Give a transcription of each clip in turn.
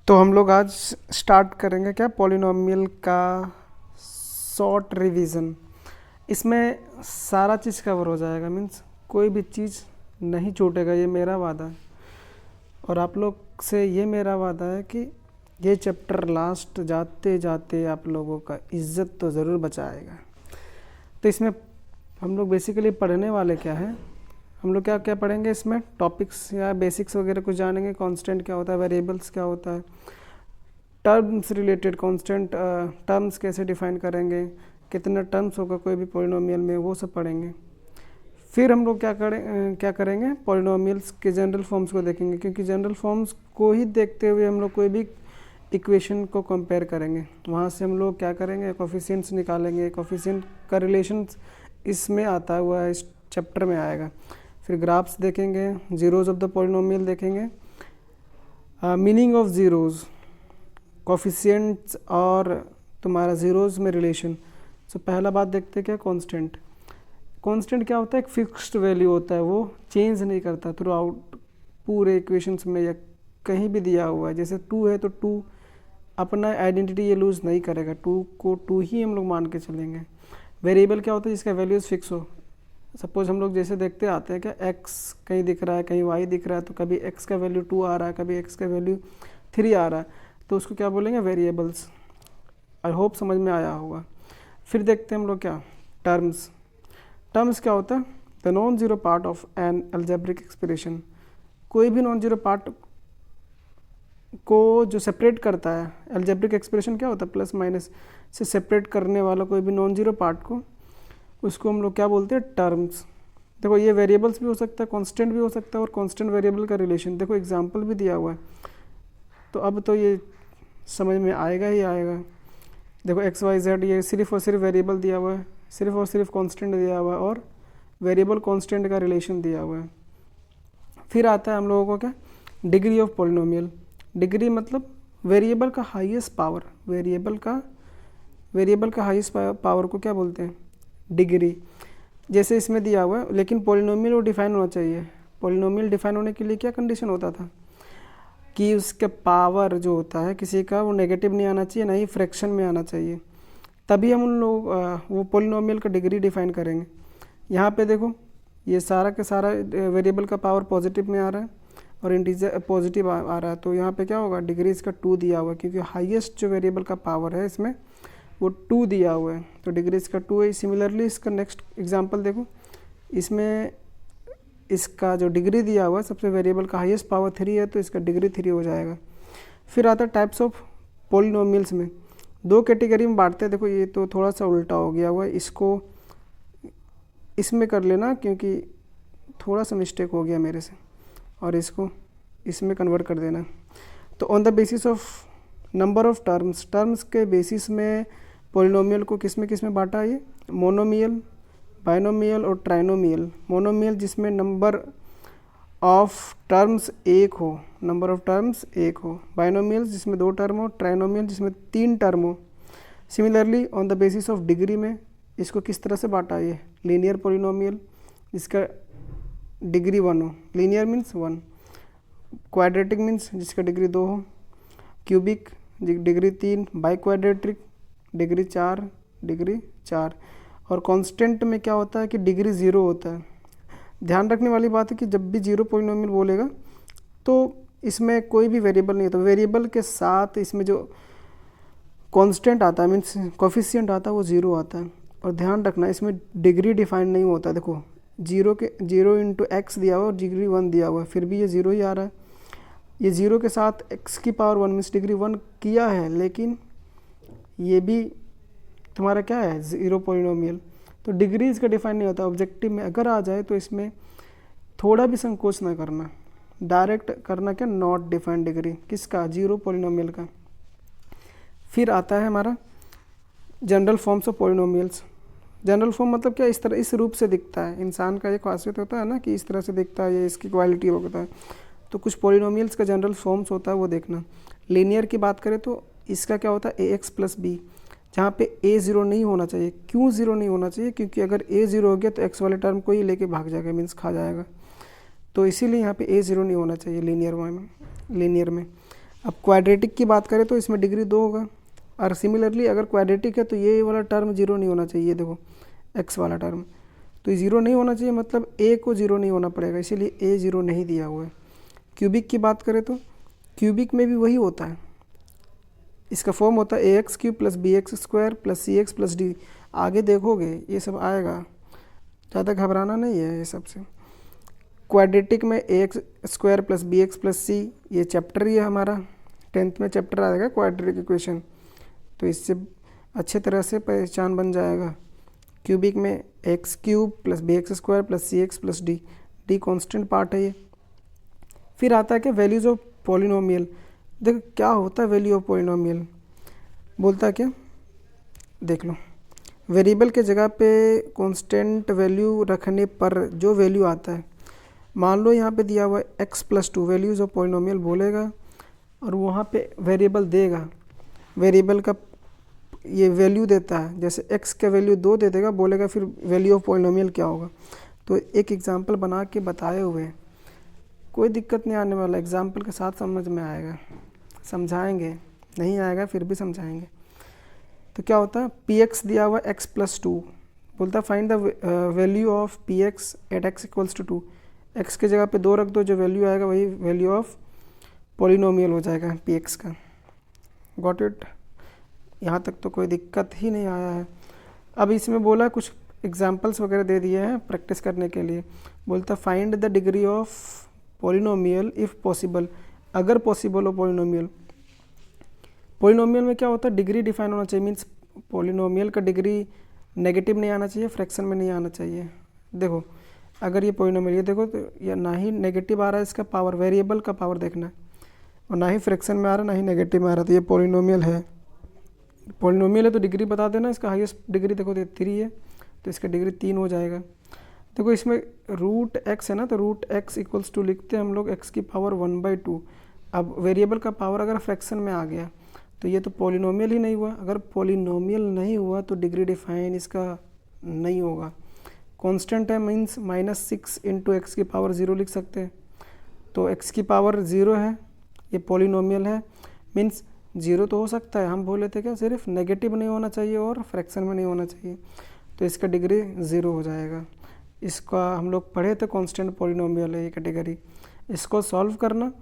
तो हम लोग आज स्टार्ट करेंगे क्या, पॉलिनोमियल का शॉर्ट रिवीजन। इसमें सारा चीज़ कवर हो जाएगा, मीन्स कोई भी चीज़ नहीं छूटेगा, ये मेरा वादा है। और आप लोग से ये मेरा वादा है कि ये चैप्टर लास्ट जाते जाते आप लोगों का इज्जत तो ज़रूर बचाएगा। तो इसमें हम लोग बेसिकली पढ़ने वाले क्या है, हम लोग क्या क्या पढ़ेंगे इसमें, टॉपिक्स या बेसिक्स वगैरह कुछ जानेंगे। कांस्टेंट क्या होता है, वेरिएबल्स क्या होता है, टर्म्स रिलेटेड कांस्टेंट टर्म्स कैसे डिफाइन करेंगे, कितना टर्म्स होगा कोई भी पॉलिनोमियल में, वो सब पढ़ेंगे। फिर हम लोग क्या करेंगे, पॉलिनोमियल्स के जनरल फॉर्म्स को देखेंगे, क्योंकि जनरल फॉर्म्स को ही देखते हुए हम लोग कोई भी इक्वेशन को कंपेयर करेंगे। वहाँ से हम लोग क्या करेंगे, कोफिशिएंट्स निकालेंगे। कोफिशिएंट का रिलेशन इसमें आता हुआ इस चैप्टर में आएगा। फिर ग्राफ्स देखेंगे, जीरोज ऑफ द पॉलिनोमियल देखेंगे, मीनिंग ऑफ जीरोज, कोफिशिएंट्स और तुम्हारा ज़ीरोज़ में रिलेशन। सो पहला बात देखते हैं क्या, कांस्टेंट। कांस्टेंट क्या होता है, एक फिक्स्ड वैल्यू होता है, वो चेंज नहीं करता थ्रू आउट पूरे इक्वेशंस में या कहीं भी दिया हुआ है। जैसे 2 है तो 2 अपना आइडेंटिटी ये लूज़ नहीं करेगा, 2 को 2 ही हम लोग मान के चलेंगे। वेरिएबल क्या होता है, जिसका वैल्यूज़ फिक्स हो। सपोज हम लोग जैसे देखते आते हैं क्या, x कहीं दिख रहा है, कहीं y दिख रहा है, तो कभी x का वैल्यू 2 आ रहा है, कभी x का वैल्यू 3 आ रहा है, तो उसको क्या बोलेंगे, वेरिएबल्स। आई होप समझ में आया होगा। फिर देखते हैं हम लोग क्या, टर्म्स। टर्म्स क्या होता है, the non zero part of N algebraic expression. कोई भी नॉन जीरो पार्ट को जो सेपरेट करता है, अलजेब्रिक एक्सप्रेशन क्या होता है, प्लस माइनस से सेपरेट करने वाला कोई भी नॉन जीरो पार्ट को, उसको हम लोग क्या बोलते हैं, टर्म्स। देखो ये वेरिएबल्स भी हो सकता है, कांस्टेंट भी हो सकता है, और कांस्टेंट वेरिएबल का रिलेशन देखो एग्जांपल भी दिया हुआ है। तो अब तो ये समझ में आएगा ही आएगा। देखो एक्स वाई जेड ये सिर्फ और सिर्फ वेरिएबल दिया हुआ है, सिर्फ और सिर्फ कांस्टेंट दिया हुआ है, और वेरिएबल कांस्टेंट का रिलेशन दिया हुआ है। फिर आता है हम लोगों को क्या, डिग्री ऑफ पॉलिनोमियल। डिग्री मतलब वेरिएबल का हाईएस्ट पावर। वेरिएबल का हाईएस्ट पावर को क्या बोलते हैं, डिग्री। जैसे इसमें दिया हुआ है, लेकिन पॉलिनोमियल वो डिफाइन होना चाहिए। पॉलिनोमियल डिफाइन होने के लिए क्या कंडीशन होता था कि उसका पावर जो होता है किसी का, वो नेगेटिव नहीं आना चाहिए, ना ही फ्रैक्शन में आना चाहिए, तभी हम उन लोग वो पॉलिनोमियल का डिग्री डिफाइन करेंगे। यहाँ पे देखो ये सारा का सारा वेरिएबल का पावर पॉजिटिव में आ रहा है और इंटीजर पॉजिटिव आ रहा है, तो यहाँ पे क्या होगा, डिग्री इसका 2 दिया हुआ है, क्योंकि हाईएस्ट जो वेरिएबल का पावर है इसमें वो 2 दिया हुआ है, तो डिग्री इसका 2 है। सिमिलरली इसका नेक्स्ट एग्जाम्पल देखो, इसमें इसका जो डिग्री दिया हुआ है, सबसे वेरिएबल का हाईएस्ट पावर 3 है, तो इसका डिग्री 3 हो जाएगा। फिर आता है टाइप्स ऑफ पॉलिनोमियल्स में, 2 कैटेगरी में बांटते हैं। देखो ये तो थोड़ा सा उल्टा हो गया हुआ है, इसको इसमें कर लेना क्योंकि थोड़ा सा मिस्टेक हो गया मेरे से, और इसको इसमें कन्वर्ट कर देना। तो on the basis of number of terms, terms के बेसिस में पॉलिनोमियल को किस में बांटा है, ये मोनोमियल, बाइनोमियल और ट्राइनोमियल। मोनोमियल जिसमें नंबर ऑफ टर्म्स 1 हो, नंबर ऑफ टर्म्स 1 हो। बाइनोमियल जिसमें 2 टर्म हो। ट्राइनोमियल जिसमें 3 टर्म हो। Similarly on the basis of degree में इसको किस तरह से बांटा है, ये लीनियर पॉलिनोमियल जिसका डिग्री 1 हो, लीनियर मीन्स 1। क्वाड्रेटिक मीन्स जिसका डिग्री 2 हो। Cubic degree 3, by quadratic degree 4, degree 4। और कांस्टेंट में क्या होता है कि डिग्री 0 होता है। ध्यान रखने वाली बात है कि जब भी जीरो पॉलिनोमियल बोलेगा तो इसमें कोई भी वेरिएबल नहीं होता, वेरिएबल के साथ इसमें जो कांस्टेंट आता है, मीन्स कोफिशिएंट आता है, वो 0 आता है। और ध्यान रखना इसमें डिग्री डिफाइन नहीं होता। देखो 0 इंटू एक्स दिया हुआ और डिग्री 1 दिया हुआ है, फिर भी ये 0 ही आ रहा है। ये 0 के साथ x की पावर 1 मीन्स डिग्री 1 किया है, लेकिन ये भी तुम्हारा क्या है, 0 पॉलिनोमियल। तो डिग्री इसका डिफाइन नहीं होता। ऑब्जेक्टिव में अगर आ जाए तो इसमें थोड़ा भी संकोच ना करना, डायरेक्ट करना क्या, नॉट डिफाइंड डिग्री किसका, 0 पॉलिनोमियल का। फिर आता है हमारा general forms of polynomials. General form मतलब क्या, इस तरह इस रूप से दिखता है। इंसान का एक खासियत होता है ना कि इस तरह से दिखता है, ये इसकी क्वालिटी होता है। तो कुछ पॉलिनोमियल्स का जनरल फॉर्म्स होता है, वो देखना। लीनियर की बात करें तो इसका क्या होता है, ax प्लस बी, जहाँ पे a 0 नहीं होना चाहिए। क्यों 0 नहीं होना चाहिए, क्योंकि अगर a 0 हो गया तो x वाले टर्म को ही लेके भाग जाएगा, मीन्स खा जाएगा। तो इसीलिए यहाँ पे a 0 नहीं होना चाहिए लीनियर में। अब क्वाड्रेटिक की बात करें तो इसमें डिग्री 2 होगा, और सिमिलरली अगर क्वाड्रेटिक है तो ये वाला टर्म जीरो नहीं होना चाहिए। देखो एक्स वाला टर्म तो ये ज़ीरो नहीं होना चाहिए, मतलब ए को ज़ीरो नहीं होना पड़ेगा, इसीलिए ए ज़ीरो नहीं दिया हुआ है। क्यूबिक की बात करें तो क्यूबिक में भी वही होता है, इसका फॉर्म होता है a x cube plus b x square plus c x plus d. आगे देखोगे ये सब आएगा, ज़्यादा घबराना नहीं है ये सब से। क्वाड्रेटिक में a x square plus b x plus c, ये चैप्टर ही है हमारा, 10th में चैप्टर आएगा क्वाड्रेटिक इक्वेशन, तो इससे अच्छे तरह से पहचान बन जाएगा। क्यूबिक में x cube plus b x square plus c x plus d, d constant part है ये। फिर आता है कि वैल्यूज़ ऑफ पॉलिनोमियल। देखो क्या होता है वैल्यू ऑफ पॉलिनोमियल, बोलता है क्या, देख लो। वेरिएबल के जगह पे कांस्टेंट वैल्यू रखने पर जो वैल्यू आता है, मान लो यहाँ पे दिया हुआ है x+2, वैल्यूज़ ऑफ पॉलिनोमियल बोलेगा और वहाँ पे वेरिएबल देगा, वेरिएबल का ये वैल्यू देता है, जैसे x का वैल्यू 2 दे देगा, बोलेगा फिर वैल्यू ऑफ पॉलिनोमियल क्या होगा। तो एक एग्जांपल बना के बताए हुए, कोई दिक्कत नहीं आने वाला, एग्जांपल के साथ समझ में आएगा, समझाएंगे, नहीं आएगा फिर भी समझाएंगे। तो क्या होता है, px दिया हुआ x+2, बोलता है find the value of px at x=2, x के जगह पे 2 रख दो, जो वैल्यू आएगा वही वैल्यू ऑफ पॉलिनोमियल हो जाएगा px का। गॉट इट, यहाँ तक तो कोई दिक्कत ही नहीं आया है। अब इसमें बोला कुछ एग्जांपल्स वगैरह दे दिए हैं प्रैक्टिस करने के लिए। बोलता find the degree of polynomial if possible, अगर पॉसिबल हो पॉलिनोमियल। पॉलिनोमियल में क्या होता है, डिग्री डिफाइन होना चाहिए, मीन्स पॉलिनोमियल का डिग्री नेगेटिव नहीं आना चाहिए, फ्रैक्शन में नहीं आना चाहिए। देखो अगर ये पॉलिनोमियल, ये देखो तो या ना ही नेगेटिव आ रहा है इसका पावर, वेरिएबल का पावर देखना है, और ना ही फ्रैक्शन में आ रहा है ना ही नेगेटिव में आ रहा है, तो ये पॉलिनोमियल है। पॉलिनोमियल है तो डिग्री बता देना, इसका हाईएस्ट डिग्री देखो 3 है, तो इसका डिग्री 3 हो जाएगा। देखो इसमें रूट एक्स है ना, तो रूट एक्स इक्वल्स टू लिखते हैं हम लोग x की पावर 1/2। अब वेरिएबल का पावर अगर फ्रैक्शन में आ गया तो ये तो पॉलिनोमियल ही नहीं हुआ, अगर पॉलिनोमियल नहीं हुआ तो डिग्री डिफाइन इसका नहीं होगा। कांस्टेंट है मीन्स -6 × x की पावर 0 लिख सकते हैं, तो x की पावर 0 है, ये पॉलिनोमियल है, मीन्स 0 तो हो सकता है, हम बोले थे क्या, सिर्फ नेगेटिव नहीं होना चाहिए और फ्रैक्शन में नहीं होना चाहिए, तो इसका डिग्री 0 हो जाएगा। इसका हम लोग पढ़े थे कांस्टेंट पॉलिनोमियल है ये कैटेगरी। इसको सॉल्व करना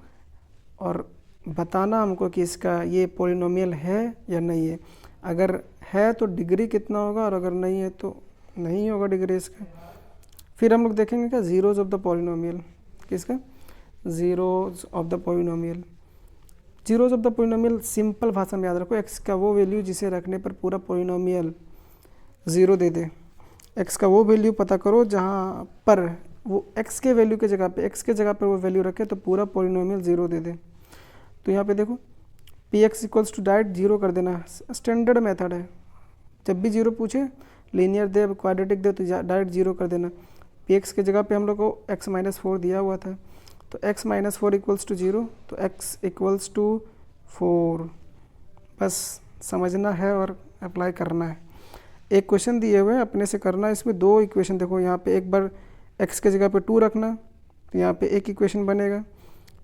और बताना हमको कि इसका ये पॉलिनोमियल है या नहीं है, अगर है तो डिग्री कितना होगा और अगर नहीं है तो नहीं होगा डिग्री इसका। फिर हम लोग देखेंगे क्या, ज़ीरोज़ ऑफ द पॉलिनोमियल, किसका, zeros of the polynomial. Zeros of the polynomial simple भाषा में याद रखो, एक्स का वो वैल्यू जिसे रखने पर पूरा पॉलिनोमियल 0 दे दे। एक्स का वो वैल्यू पता करो जहाँ पर वो एक्स के वैल्यू के जगह पे, एक्स के जगह पर वो वैल्यू रखे तो पूरा पॉलिनोमियल 0 दे दे। तो यहाँ पे देखो px इक्वल्स टू डायरेक्ट 0 कर देना, स्टैंडर्ड मेथड है, जब भी 0 पूछे, लीनियर दे क्वाड्रेटिक दे तो डायरेक्ट 0 कर देना। px के जगह पे हम लोग को x-4 दिया हुआ था, तो x-4 इक्वल्स टू 0, तो x इक्वल्स टू 4, बस समझना है और अप्लाई करना है। एक क्वेश्चन दिए हुए हैं अपने से करना है, इसमें 2 इक्वेशन देखो, यहाँ पे एक बार x के जगह पे 2 रखना तो यहाँ पे एक इक्वेशन बनेगा,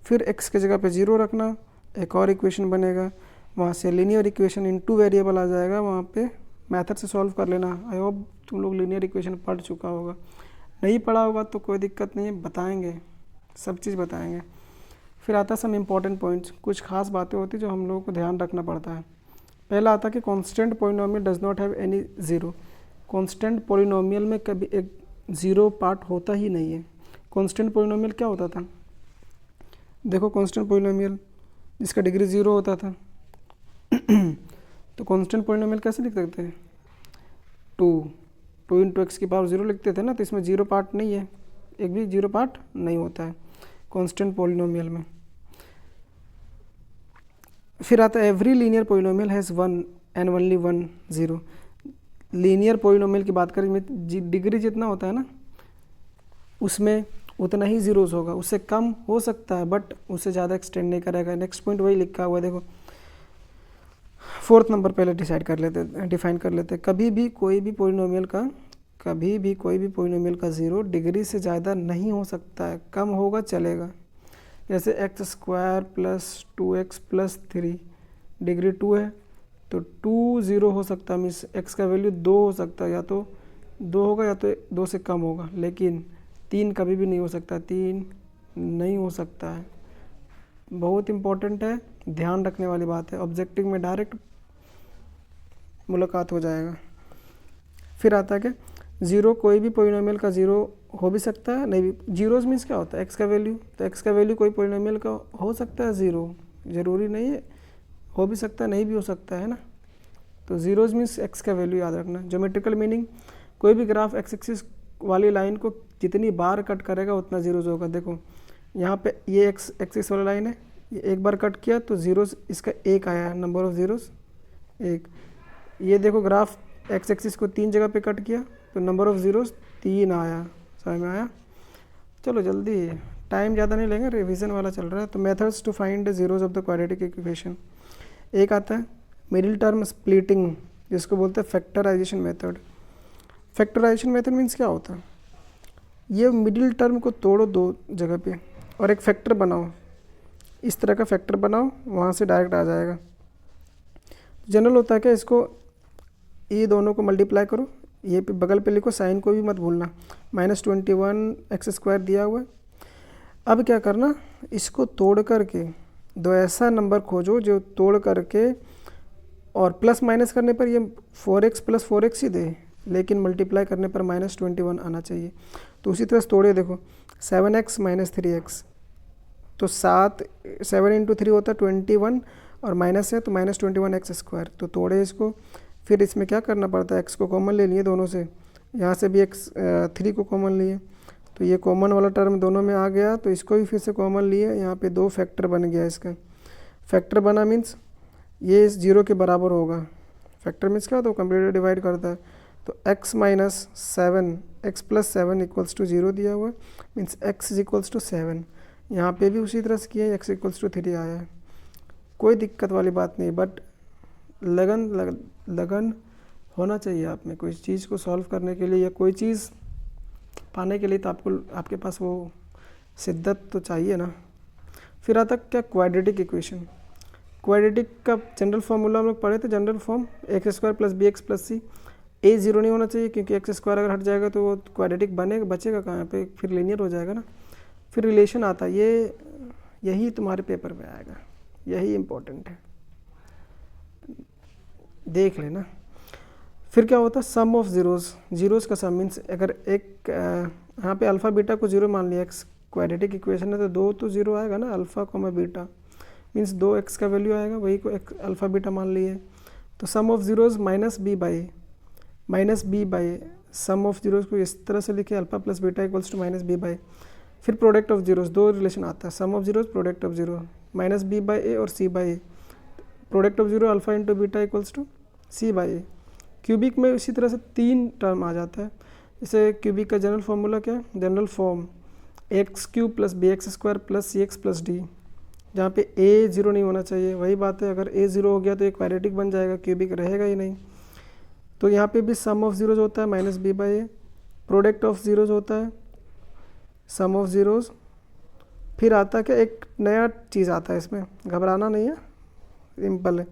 फिर x के जगह पे 0 रखना, एक और इक्वेशन बनेगा, वहाँ से लीनियर इक्वेशन इनटू वेरिएबल आ जाएगा, वहाँ पे मेथड से सॉल्व कर लेना। आई होप तुम लोग लीनियर इक्वेशन पढ़ चुका होगा, नहीं पढ़ा होगा तो कोई दिक्कत नहीं है, बताएंगे, सब चीज़ बताएंगे। फिर आता है सम इम्पॉर्टेंट पॉइंट्स, कुछ खास बातें होती जो हम लोगों को ध्यान रखना पड़ता है। पहला आता है कि constant polynomial does not have any zero, constant polynomial में कभी एक ज़ीरो पार्ट होता ही नहीं है। कांस्टेंट पॉलिनोमियल क्या होता था, देखो कांस्टेंट पॉलिनोमियल जिसका डिग्री 0 होता था तो कांस्टेंट पॉलिनोमियल कैसे लिख सकते हैं, 2 × x की पावर 0 लिखते थे ना, तो इसमें 0 पार्ट नहीं है, एक भी 0 पार्ट नहीं होता है कांस्टेंट पॉलिनोमियल में। फिर आता है every linear polynomial has 1 and only 1 0। Linear polynomial की बात करें, डिग्री जितना होता है ना उसमें उतना ही ज़ीरोज़ होगा, उससे कम हो सकता है बट उससे ज़्यादा एक्सटेंड नहीं करेगा। नेक्स्ट पॉइंट वही लिखा हुआ है, देखो 4th नंबर पहले डिफाइन कर लेते। कभी भी कोई भी पॉलिनोमियल का 0 डिग्री से ज़्यादा नहीं हो सकता है, कम होगा चलेगा, जैसे x square plus 2x plus 3, degree 2 है तो 2 0 हो सकता है, मीन्स x का वैल्यू 2 हो सकता है, या तो 2 होगा या तो 2 से कम होगा, लेकिन 3 कभी भी नहीं हो सकता, 3 नहीं हो सकता है। बहुत इम्पोर्टेंट है, ध्यान रखने वाली बात है, ऑब्जेक्टिव में डायरेक्ट मुलाकात हो जाएगा। फिर आता है कि ज़ीरो, कोई भी पोलिनोमियल का ज़ीरो हो भी सकता है, नहीं भी। जीरोज़ मीन्स क्या होता है, एक्स का वैल्यू, तो एक्स का वैल्यू कोई पोलिनोमियल का हो सकता है ज़ीरो, ज़रूरी नहीं है, हो भी सकता है नहीं भी हो सकता है ना। तो ज़ीरोज़ मीन्स एक्स का वैल्यू याद रखना। ज्योमेट्रिकल मीनिंग, कोई भी ग्राफ एक्स एक्सिस वाली लाइन को जितनी बार कट करेगा उतना ज़ीरोज़ होगा। देखो यहाँ पे ये एक्स एक्सिस वाला लाइन है, ये एक बार कट किया तो ज़ीरोज़ इसका एक आया, नंबर ऑफ़ ज़ीरोज़ एक। ये देखो ग्राफ एक्स एक्सिस को 3 जगह पे कट किया तो नंबर ऑफ़ ज़ीरोज़ 3 आया। समझ में आया? चलो जल्दी, टाइम ज़्यादा नहीं लेंगे, रिवीजन वाला चल रहा है। तो methods to find zeros of the quadratic equation, एक आता है मिडिल टर्म स्प्लिटिंग, जिसको बोलते हैं factorisation method. Factorisation method means क्या होता है, ये मिडिल टर्म को तोड़ो 2 जगह पे और एक फैक्टर बनाओ, इस तरह का फैक्टर बनाओ, वहाँ से डायरेक्ट आ जाएगा। जनरल होता है कि इसको ये दोनों को मल्टीप्लाई करो, ये पे बगल पे लिखो, साइन को भी मत भूलना, -21 एक्स स्क्वायर दिया हुआ है। अब क्या करना, इसको तोड़ करके 2 ऐसा नंबर खोजो जो तोड़ करके और प्लस माइनस करने पर ये 4x + 4x ही दे, लेकिन मल्टीप्लाई करने पर -21 आना चाहिए। तो उसी तरह से तोड़े, देखो 7x - 3x, तो 7 × 3 होता है 21 और माइनस है तो -21 एक्स स्क्वायर। तो तोड़े इसको, फिर इसमें क्या करना पड़ता है, एक्स को कॉमन ले लिए दोनों से, यहाँ से भी एक्स 3 को कॉमन लिए, तो ये कॉमन वाला टर्म दोनों में आ गया, तो इसको भी फिर से कॉमन लिए, यहाँ पे 2 फैक्टर बन गया। इसका फैक्टर बना मीन्स ये 0 के बराबर होगा। फैक्टर मीन्स क्या होता है, कंप्लीटली डिवाइड करता है। तो x - 7 x + 7 = 0 दिया हुआ है, मीन्स x = 7। यहाँ पे भी उसी तरह से किया है, x = 3 आया है, कोई दिक्कत वाली बात नहीं। बट लगन होना चाहिए आप में, कोई चीज़ को सॉल्व करने के लिए या कोई चीज़ पाने के लिए, तो आपके पास वो शिद्दत तो चाहिए ना। फिर आता क्या, क्वाड्रेटिक इक्वेशन। क्वाड्रेटिक का जनरल फॉर्मूला हम लोग पढ़े थे, general form x² + bx + c। a 0 नहीं होना चाहिए, क्योंकि x² अगर हट जाएगा तो वो क्वाड्रेटिक बचेगा कहाँ पे, फिर लीनियर हो जाएगा ना। फिर रिलेशन आता है, यही तुम्हारे पेपर में आएगा, यही इम्पोर्टेंट है, देख लेना। फिर क्या होता है, सम ऑफ ज़ीरोज़ का सम, मीन्स अगर एक यहाँ पे अल्फ़ा बीटा को 0 मान लिया, एक्स क्वाड्रेटिक इक्वेशन है तो 2 तो 0 आएगा ना, अल्फ़ा बीटा मीन्स 2x का वैल्यू आएगा, वही को अल्फ़ा बीटा मान लिए। तो sum of zeroes -b/, sum of zeroes को इस तरह से लिखे, अल्फ़ा + बीटा = -b/। फिर प्रोडक्ट ऑफ ज़ीरोज़, 2 रिलेशन आता है, sum of zeros, product of zero, -b/a और c/a। Product of zero alpha × beta = c/a। Cubic में इसी तरह से 3 टर्म आ जाता है। जैसे क्यूबिक का जनरल फार्मूला क्या है, general form x³ + bx² + cx + d, जहाँ पे a 0 नहीं होना चाहिए। वही बात है, अगर a 0 हो गया तो ये क्वाड्रेटिक बन जाएगा, क्यूबिक रहेगा ही नहीं। तो यहाँ पे भी सम ऑफ ज़ीरोज़ होता है -b/a, प्रोडक्ट ऑफ ज़ीरोज़ होता है सम ऑफ ज़ीरोज़। फिर आता है कि एक नया चीज़ आता है इसमें, घबराना नहीं है, सिंपल है,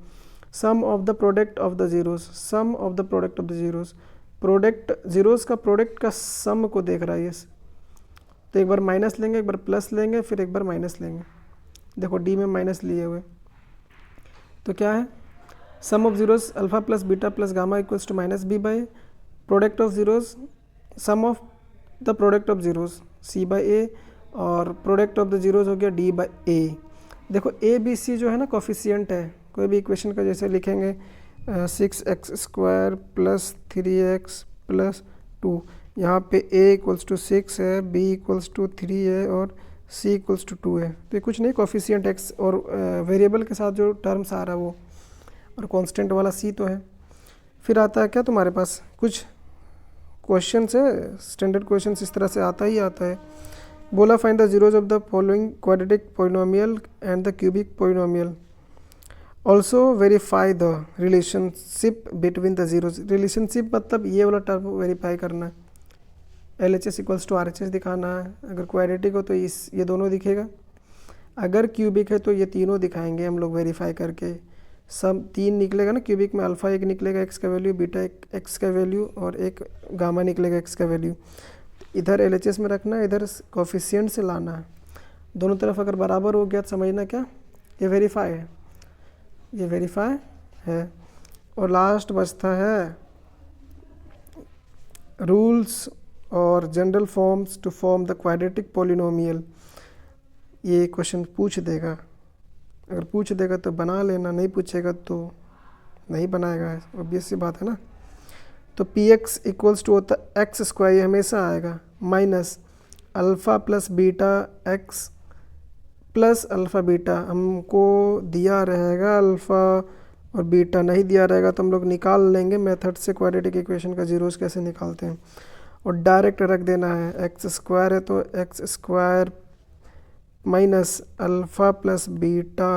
sum of the product of the zeroes, sum of the product of the zeroes. Product zeroes का प्रोडक्ट का सम को देख रहा है ये, तो एक बार माइनस लेंगे, एक बार प्लस लेंगे, फिर एक बार माइनस लेंगे। देखो डी में माइनस लिए हुए, तो क्या है, sum of zeroes alpha + beta + gamma = -b/a, product of zeroes, sum of the product of zeroes c/a, और प्रोडक्ट ऑफ द ज़ीरोज़ हो गया d/a। देखो a b c जो है ना कोफिशिएंट है, कोई भी इक्वेशन का, जैसे लिखेंगे 6x² + 3x + 2, यहाँ पे a = 6 है, b = 3 है और c = 2 है। तो ये कुछ नहीं, कोफिशिएंट x और वेरिएबल के साथ जो टर्म्स आ रहा है वो, और कांस्टेंट वाला c तो है। फिर आता है क्या तुम्हारे पास, कुछ क्वेश्चन है, स्टैंडर्ड क्वेश्चन इस तरह से आता ही आता है। बोला find the zeros of the following quadratic polynomial and the cubic polynomial, also verify the relationship between the zeros. Relationship मतलब ये वाला टर्म वेरीफाई करना है, LHS = RHS दिखाना है। अगर क्वाड्रेटिक हो तो ये दोनों दिखेगा, अगर क्यूबिक है तो ये तीनों दिखाएंगे हम लोग वेरीफाई करके। सब 3 निकलेगा ना क्यूबिक में, अल्फ़ा 1 निकलेगा एक्स का वैल्यू, बीटा एक एक्स का वैल्यू और एक गामा निकलेगा एक्स का वैल्यू। इधर एलएचएस में रखना है, इधर कोफिशिएंट से लाना है। दोनों तरफ अगर बराबर हो गया तो समझना क्या ये वेरीफाई है, ये वेरीफाई है। और लास्ट बचता है रूल्स और general forms to form the quadratic polynomial. ये क्वेश्चन पूछ देगा, अगर पूछ देगा तो बना लेना, नहीं पूछेगा तो नहीं बनाएगा, ऑब्वियस सी बात है ना। तो पी एक्स इक्वल्स टू होता है एक्स स्क्वायर, ये हमेशा आएगा, minus alpha plus beta x plus alpha beta. हमको दिया रहेगा अल्फ़ा और बीटा नहीं दिया रहेगा तो हम लोग निकाल लेंगे मेथड से क्वाड्रेटिक इक्वेशन का जीरोस कैसे निकालते हैं, और डायरेक्ट रख देना है। एक्स स्क्वायर है तो x square minus alpha plus beta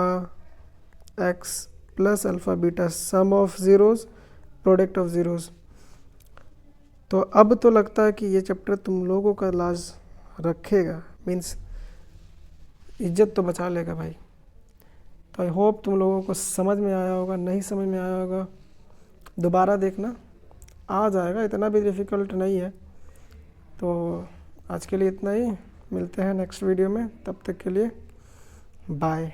x plus alpha beta, sum of zeros product of zeros. तो अब तो लगता है कि ये चैप्टर तुम लोगों का लाज रखेगा, मीन्स इज्जत तो बचा लेगा भाई। तो आई होप तुम लोगों को समझ में आया होगा, नहीं समझ में आया होगा दोबारा देखना, आ जाएगा, इतना भी डिफ़िकल्ट नहीं है। तो आज के लिए इतना ही, मिलते हैं नेक्स्ट वीडियो में, तब तक के लिए बाय।